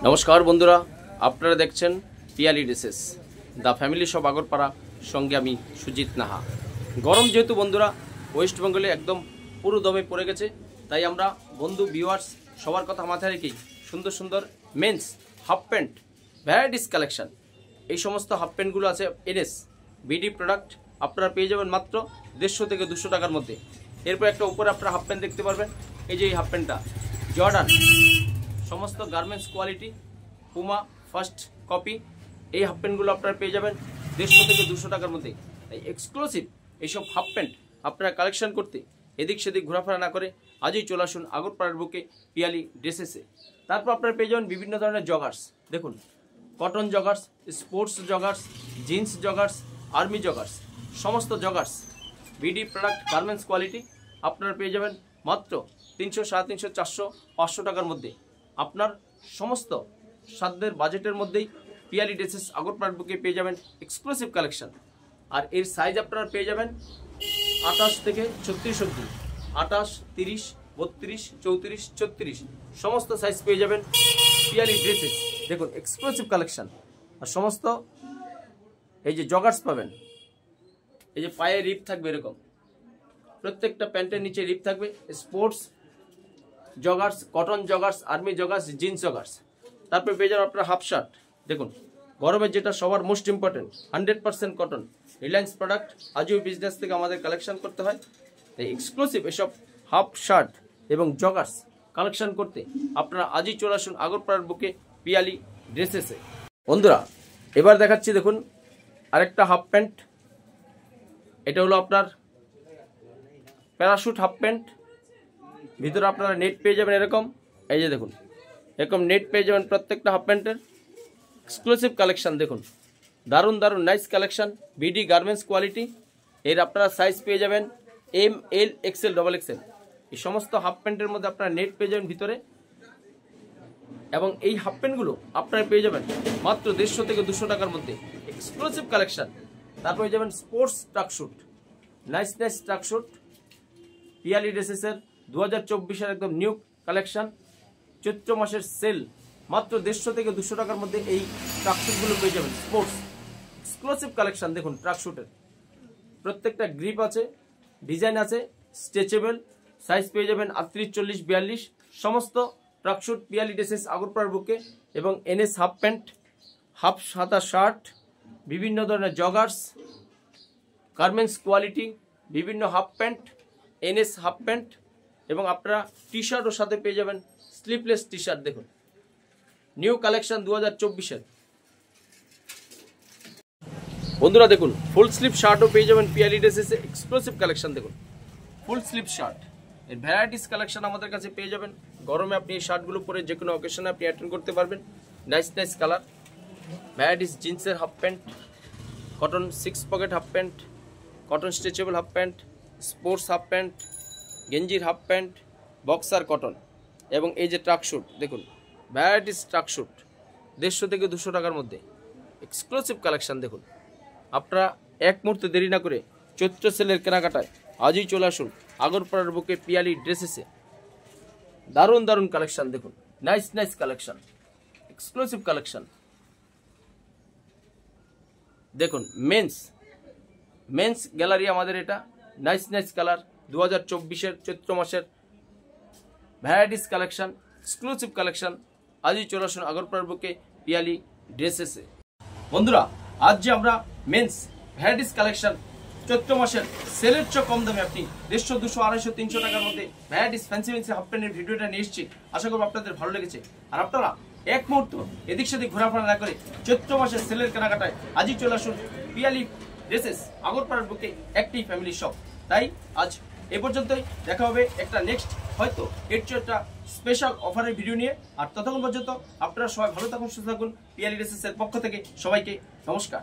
নমস্কার বন্ধুরা, আপনারা দেখছেন Piyali dresses the family shop Agarpara, সঙ্গে আমি সুজিত নাহা। গরম যেহেতু বন্ধুরা ওয়েস্ট বেঙ্গলে একদম পুরো দমে পড়ে গেছে, তাই আমরা বন্ধু ভিউয়ার্স সবার কথা মাথায় রেখেই সুন্দর সুন্দর men's half pant varieties collection, এই সমস্ত হাফ প্যান্টগুলো আছে এনএস বিডি প্রোডাক্ট। আপনারা পেয়ে যাবেন মাত্র 150 থেকে 200 টাকার মধ্যে। এরপর একটা উপরে আপনারা হাফ প্যান্ট দেখতে পারবেন, এই যে এই হাফ প্যান্টটা জর্ডান, সমস্ত garments quality, Puma first copy. এই হাফ প্যান্টগুলো আপনারা পেয়ে যাবেন 150 থেকে 200 টাকার মধ্যে। তাই এক্সক্লুসিভ এইসব হাফ প্যান্ট আপনারা কালেকশন করতে এদিক সেদিক ঘোরাফেরা না করে আজই চলে আসুন আগরপাড়ার বুকে পিয়ালি ড্রেসেসে। তারপর আপনারা পেয়ে যাবেন বিভিন্ন ধরনের জগার্স, দেখুন cotton joggers, sports joggers, jeans joggers, army joggers, সমস্ত joggers BD product garments quality আপনারা পেয়ে যাবেন মাত্র 300, 350, 400, 500 টাকার মধ্যে। আপনার সমস্ত সাধ্যের বাজেটের মধ্যেই পিয়ালি ড্রেসেস আগরপাড়ার বুকে পেয়ে যাবেন এক্সক্লুসিভ কালেকশন। আর এর সাইজ আপনারা পেয়ে যাবেন 28 থেকে 36 অবধি, 28, 30, 32, 34, 36 সমস্ত সাইজ পেয়ে যাবেন পিয়ালি ড্রেসেস। দেখুন এক্সক্লুসিভ কালেকশন। আর সমস্ত এই যে জগার্স পাবেন, এই যে পায়ে রিপ থাকবে, এরকম প্রত্যেকটা প্যান্টের নিচে রিপ থাকবে। Sports joggers, cotton joggers, army joggers, jeans joggers. তারপরে পেয়ে যাবেন আপনার হাফ শার্ট, দেখুন গরমের যেটা সবার most important 100% cotton, Reliance product. আজও বিজনেস থেকে আমাদের কালেকশন করতে হয়, তাই এক্সক্লুসিভ এসব হাফ শার্ট এবং জগার্স কালেকশন করতে আপনারা আজই চলে আসুন আগরপাড়ার বুকে পিয়ালি ড্রেসেসে। বন্ধুরা এবার দেখাচ্ছি, দেখুন আরেকটা হাফ প্যান্ট। এটা হলো আপনার প্যারাশুট হাফ প্যান্ট, ভিতরে আপনারা নেট পেয়ে যাবেন এরকম, এই যে দেখুন এরকম নেট পেয়ে যাবেন প্রত্যেকটা হাফ প্যান্টের। এক্সক্লুসিভ কালেকশন, দেখুন দারুণ দারুণ nice collection, BD garments quality. এর আপনারা সাইজ পেয়ে যাবেন এম, এল, এক্সেল, ডবল এক্সেল। এই সমস্ত হাফ প্যান্টের মধ্যে আপনারা নেট পেয়ে যাবেন ভিতরে, এবং এই হাফ প্যান্টগুলো আপনারা পেয়ে যাবেন মাত্র 150 থেকে 200 টাকার মধ্যে। Exclusive collection. তারপরে যাবেন স্পোর্টস ট্রাকশুট, নাইস নাইস ট্রাকশুট পিয়ালি ড্রেসেসের 2024-এর একদম নিউ কালেকশন। চৈত্র মাসের সেল, মাত্র 150 থেকে 200 টাকার মধ্যে এই ট্রাকশুটগুলো পেয়ে যাবেন। স্পোর্টস এক্সক্লুসিভ কালেকশন, দেখুন ট্রাকশুটের প্রত্যেকটা গ্রিপ আছে, ডিজাইন আছে, স্ট্রেচেবল। সাইজ পেয়ে যাবেন 38, 40, 42 সমস্ত ট্রাকশুট পিয়ালি ড্রেসেস আগরপাড়ার বুকে। এবং এনএস হাফ প্যান্ট, হাফ সাদা শার্ট, বিভিন্ন ধরনের জগার্স, গার্মেন্টস কোয়ালিটি, বিভিন্ন half pant, NS half pant, এবং আপনারা টি শার্টও সাথে পেয়ে যাবেন, স্লিপলেস টি শার্ট। দেখুন নিউ কালেকশন 2024-এর। বন্ধুরা দেখুন ফুল স্লিভ শার্টও পেয়ে যাবেন পিয়ালি ড্রেসেসে। এক্সক্লুসিভ কালেকশন, দেখুন ফুল স্লিভ শার্ট, এর ভ্যারাইটিস কালেকশন আমাদের কাছে পেয়ে যাবেন। গরমে আপনি এই শার্টগুলো পরে যে কোনো অকেশনে আপনি অ্যাটেন্ড করতে পারবেন। নাইস নাইস কালার, ভ্যারাইটিস জিন্সের half pant, cotton 6 pocket half pant, cotton stretchable half pant, sports half pant, গেঞ্জির হাফ প্যান্ট, বক্সার কটন, এবং এই যে ট্রাকশুট, দেখুন ভ্যারাইটিস ট্রাকশুট 150 থেকে 200 টাকার মধ্যে। Exclusive collection. দেখুন আপনারা এক মুহূর্তে দেরি না করে চৈত্র সেলের কেনাকাটায় আজই চলে আসুন আগরপাড়ার বুকে পিয়ালি ড্রেসেসে। দারুণ দারুণ কালেকশন, দেখুন nice nice collection, exclusive collection. দেখুন মেন্স গ্যালারি আমাদের এটা, নাইস নাইস কালার 2024-এর চৈত্র মাসের ভ্যারাইটিস কালেকশন, এক্সক্লুসিভ কালেকশন। আজই চলে আসুন আগরপাড়ার বুকে পিয়ালি ড্রেসেসে। বন্ধুরা আজ যে আমরা মেন্স ভ্যারাইটিস কালেকশন চৈত্র মাসের সেলের চেয়ে কম দামে আপনি 150, 200, 250, 300 টাকার মধ্যে ভ্যারাইটিস ফ্যান্সি হাফ প্যান্টের ভিডিওটা নিয়ে এসেছি। আশা করব আপনাদের ভালো লেগেছে। আর আপনারা এক মুহূর্ত এদিক সেদিক ঘোরাফেরা না করে চৈত্র মাসের সেলের কেনাকাটায় আজই চলে আসুন পিয়ালি ড্রেসেস আগরপাড়ার বুকে, একটি ফ্যামিলি শপ। তাই আজ এ পর্যন্তই, দেখা হবে একটা নেক্সট হয়তো এর চেয়ে একটা স্পেশাল অফারের ভিডিও নিয়ে। আর ততক্ষণ পর্যন্ত আপনারা সবাই ভালো থাকুন, সুস্থ থাকুন। পিয়ালি ড্রেসেসের পক্ষ থেকে সবাইকে নমস্কার।